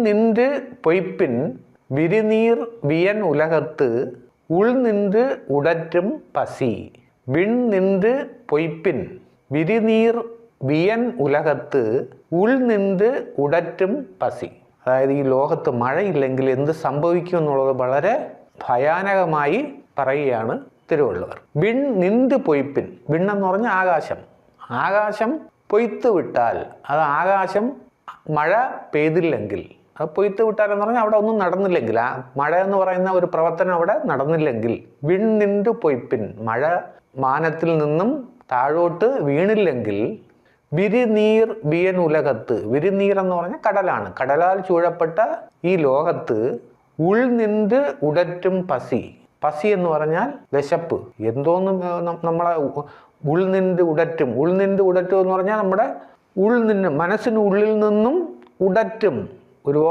നിன்று പൊയ്പിൻ വിരിനീർ വിയൻ ഉലകത്ത് ഉൾനിன்று ഉടറ്റും Pusey. വിൺനിன்று പൊയ്പിൻ വിരിനീർ വിയൻ ഉലകത്ത് ഉൾനിன்று ഉടറ്റും Pusey. അതായത് ഈ ലോകത്ത് മഴയില്ലെങ്കിൽ എന്ത് സംഭവിക്കും എന്നുള്ളത് വളരെ ഭയാനകമായി പറയുകയാണ് തിരുവള്ളുവർ. വിൺ നിன்று പൊയ്പിൻ, വിണ്ണെന്ന് പറഞ്ഞാൽ ആകാശം. ആകാശം പൊയ്ത്ത് വിട്ടാൽ, അത് ആകാശം മഴ പെയ്തില്ലെങ്കിൽ, അത് പൊയ്ത്ത് വിട്ടാൽ എന്ന് പറഞ്ഞാൽ അവിടെ ഒന്നും നടന്നില്ലെങ്കിൽ, ആ മഴ എന്ന് പറയുന്ന ഒരു പ്രവർത്തനം അവിടെ നടന്നില്ലെങ്കിൽ, വിൺ നിன்று പൊയ്പിൻ, മഴ മാനത്തിൽ നിന്നും താഴോട്ട് വീണില്ലെങ്കിൽ, വിരിനീർ വിയൻ ഉലകത്ത്, വിരിനീർ എന്ന് പറഞ്ഞാൽ കടലാണ്, കടലാൽ ചൂഴപ്പെട്ട ഈ ലോകത്ത് ഉൾനിன்று ഉടറ്റും പസി. പസി എന്ന് പറഞ്ഞാൽ വിശപ്പ്. എന്തോന്നും നമ്മളെ ഉൾനിன்று ഉടറ്റും. ഉൾനിன்று ഉടറ്റും എന്ന് പറഞ്ഞാൽ നമ്മുടെ മനസ്സിനുള്ളിൽ നിന്നും ഉടറ്റും, ഒരു